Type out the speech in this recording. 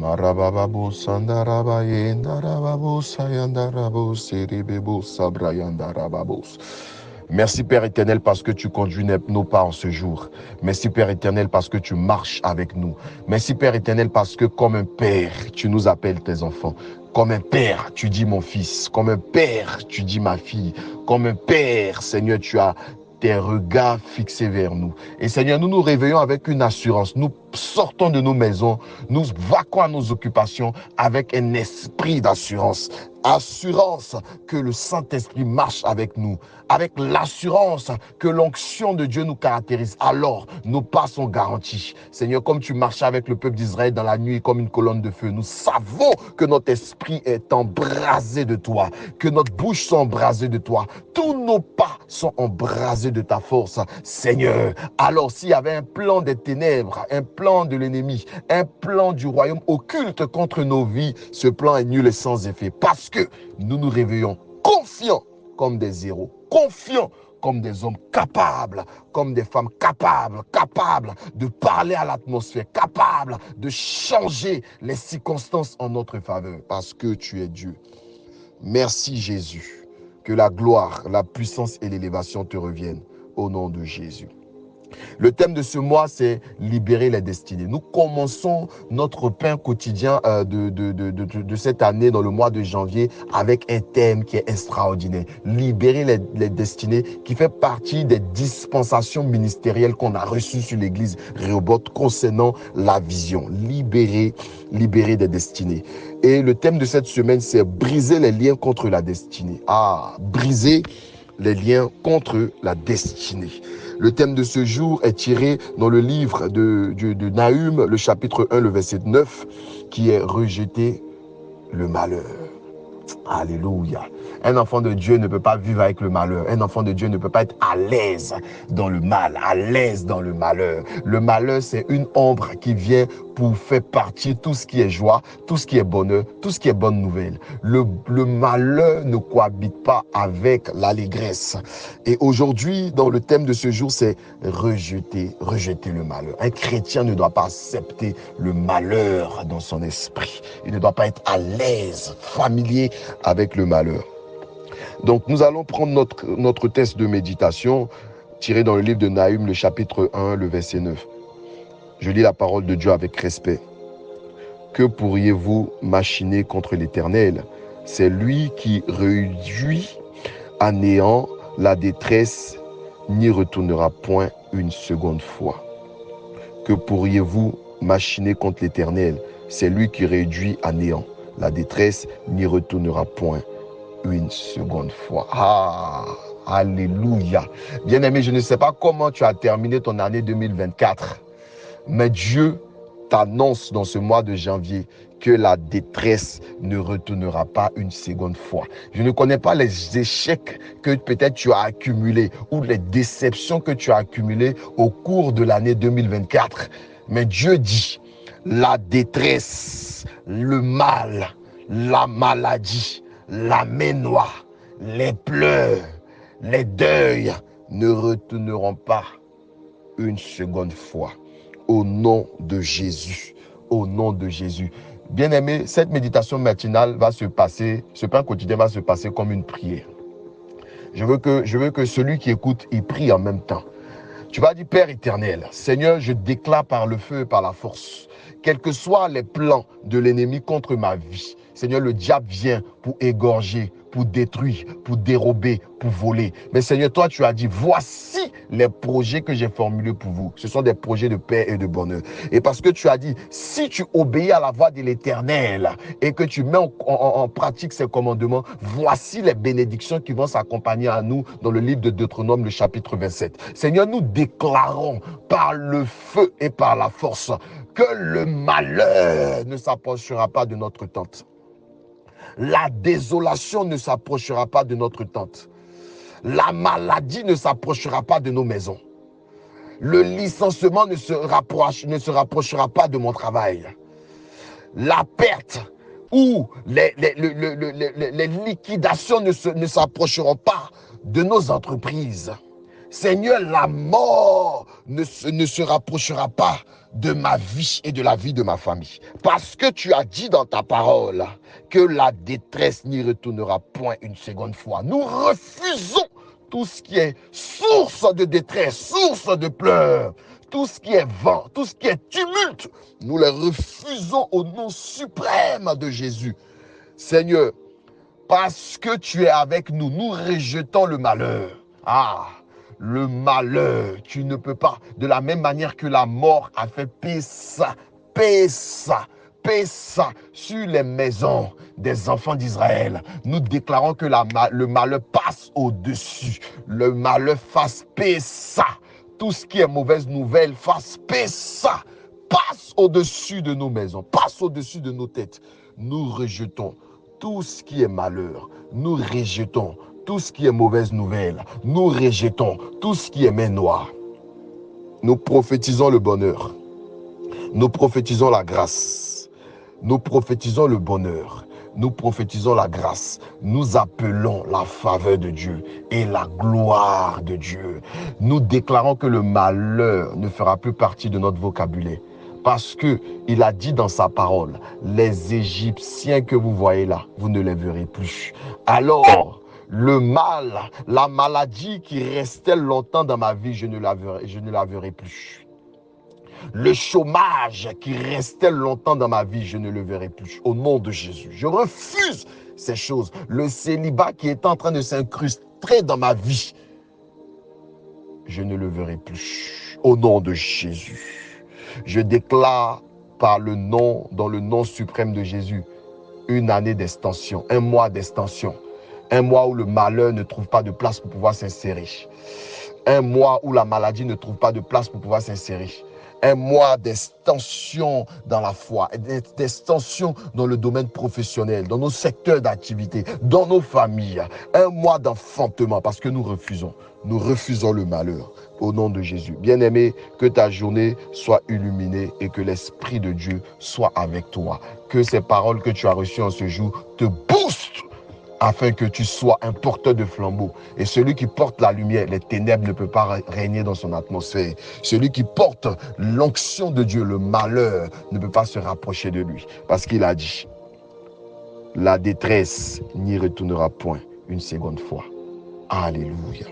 Marababu Sandarabaye Ndarababu Sayandarabu Siribebu Sabrayandarababus. Merci Père éternel parce que tu conduis nos pas en ce jour. Merci Père éternel parce que tu marches avec nous. Merci Père éternel parce que comme un Père, tu nous appelles tes enfants. Comme un Père, tu dis mon fils. Comme un Père, tu dis ma fille. Comme un Père, Seigneur, tu as tes regards fixés vers nous. Et Seigneur, nous nous réveillons avec une assurance. Nous sortons de nos maisons, nous vaquons à nos occupations avec un esprit d'assurance. Assurance que le Saint-Esprit marche avec nous, avec l'assurance que l'onction de Dieu nous caractérise. Alors, nos pas sont garantis. Seigneur, comme tu marchais avec le peuple d'Israël dans la nuit comme une colonne de feu, nous savons que notre esprit est embrasé de toi, que notre bouche sont embrasées de toi. Tous nos pas sont embrasés de ta force, Seigneur. Alors, s'il y avait un plan des ténèbres, un plan de l'ennemi, un plan du royaume occulte contre nos vies, ce plan est nul et sans effet. Parce que nous nous réveillons confiants comme des héros, confiants comme des hommes capables, comme des femmes capables de parler à l'atmosphère, capables de changer les circonstances en notre faveur, parce que tu es Dieu. Merci Jésus, que la gloire, la puissance et l'élévation te reviennent au nom de Jésus. Le thème de ce mois, c'est libérer les destinées. Nous commençons notre pain quotidien de cette année, dans le mois de janvier, avec un thème qui est extraordinaire. Libérer les destinées, qui fait partie des dispensations ministérielles qu'on a reçues sur l'église Rehoboth concernant la vision. Libérer des destinées. Et le thème de cette semaine, c'est briser les liens contre la destinée. Briser les liens contre la destinée. Le thème de ce jour est tiré dans le livre de Nahum, le chapitre 1, le verset 9, qui est « Rejeter le malheur ». Alléluia. Un enfant de Dieu ne peut pas vivre avec le malheur. Un enfant de Dieu ne peut pas être à l'aise dans le mal, à l'aise dans le malheur. Le malheur, c'est une ombre qui vient pour faire partir tout ce qui est joie, tout ce qui est bonheur, tout ce qui est bonne nouvelle. Le malheur ne cohabite pas avec l'allégresse. Et aujourd'hui, dans le thème de ce jour, c'est rejeter le malheur. Un chrétien ne doit pas accepter le malheur dans son esprit. Il ne doit pas être à l'aise, familier avec le malheur. Donc, nous allons prendre notre texte de méditation tiré dans le livre de Nahum, le chapitre 1, le verset 9. Je lis la parole de Dieu avec respect. Que pourriez-vous machiner contre l'Éternel? C'est lui qui réduit à néant la détresse, n'y retournera point une seconde fois. Que pourriez-vous machiner contre l'Éternel? C'est lui qui réduit à néant la détresse, n'y retournera point une seconde fois. Alléluia. Bien-aimé, je ne sais pas comment tu as terminé ton année 2024, mais Dieu t'annonce dans ce mois de janvier que la détresse ne retournera pas une seconde fois. Je ne connais pas les échecs que peut-être tu as accumulés ou les déceptions que tu as accumulées au cours de l'année 2024, mais Dieu dit, la détresse, le mal, la maladie, la main noire, les pleurs, les deuils ne retourneront pas une seconde fois. Au nom de Jésus. Au nom de Jésus. Bien-aimé, cette méditation matinale va se passer, ce pain quotidien va se passer comme une prière. Je veux que celui qui écoute, il prie en même temps. Tu vas dire, Père éternel, Seigneur, je déclare par le feu et par la force, quels que soient les plans de l'ennemi contre ma vie, Seigneur, le diable vient pour égorger, pour détruire, pour dérober, pour voler. Mais Seigneur, toi, tu as dit, voici les projets que j'ai formulés pour vous. Ce sont des projets de paix et de bonheur. Et parce que tu as dit, si tu obéis à la voix de l'Éternel et que tu mets en pratique ses commandements, voici les bénédictions qui vont s'accompagner à nous dans le livre de Deutéronome, le chapitre 27. Seigneur, nous déclarons par le feu et par la force que le malheur ne s'approchera pas de notre tente. La désolation ne s'approchera pas de notre tente. La maladie ne s'approchera pas de nos maisons. Le licenciement ne se rapprochera pas de mon travail. La perte ou les liquidations ne s'approcheront pas de nos entreprises. Seigneur, la mort ne se rapprochera pas de ma vie et de la vie de ma famille. Parce que tu as dit dans ta parole que la détresse n'y retournera point une seconde fois. Nous refusons tout ce qui est source de détresse, source de pleurs, tout ce qui est vent, tout ce qui est tumulte. Nous les refusons au nom suprême de Jésus. Seigneur, parce que tu es avec nous, nous rejetons le malheur. Ah, le malheur, tu ne peux pas. De la même manière que la mort a fait Pessa sur les maisons des enfants d'Israël. Nous déclarons que le malheur passe au-dessus. Le malheur fasse Pessa. Tout ce qui est mauvaise nouvelle fasse Pessa. Passe au-dessus de nos maisons, passe au-dessus de nos têtes. Nous rejetons tout ce qui est malheur. Nous rejetons tout ce qui est mauvaise nouvelle. Nous rejetons tout ce qui est main noire. Nous prophétisons le bonheur. Nous prophétisons la grâce. Nous prophétisons le bonheur. Nous prophétisons la grâce. Nous appelons la faveur de Dieu et la gloire de Dieu. Nous déclarons que le malheur ne fera plus partie de notre vocabulaire. Parce qu'il a dit dans sa parole, les Égyptiens que vous voyez là, vous ne les verrez plus. Alors, le mal, la maladie qui restait longtemps dans ma vie, je ne la verrai plus. Le chômage qui restait longtemps dans ma vie, je ne le verrai plus. Au nom de Jésus, je refuse ces choses. Le célibat qui est en train de s'incruster dans ma vie, je ne le verrai plus. Au nom de Jésus. Je déclare dans le nom suprême de Jésus, une année d'extension, un mois d'extension. Un mois où le malheur ne trouve pas de place pour pouvoir s'insérer. Un mois où la maladie ne trouve pas de place pour pouvoir s'insérer. Un mois d'extension dans la foi, d'extension dans le domaine professionnel, dans nos secteurs d'activité, dans nos familles. Un mois d'enfantement parce que nous refusons le malheur au nom de Jésus. Bien-aimé, que ta journée soit illuminée et que l'Esprit de Dieu soit avec toi. Que ces paroles que tu as reçues en ce jour te boostent afin que tu sois un porteur de flambeau. Et celui qui porte la lumière, les ténèbres ne peuvent pas régner dans son atmosphère. Celui qui porte l'onction de Dieu, le malheur, ne peut pas se rapprocher de lui. Parce qu'il a dit, la détresse n'y retournera point une seconde fois. Alléluia.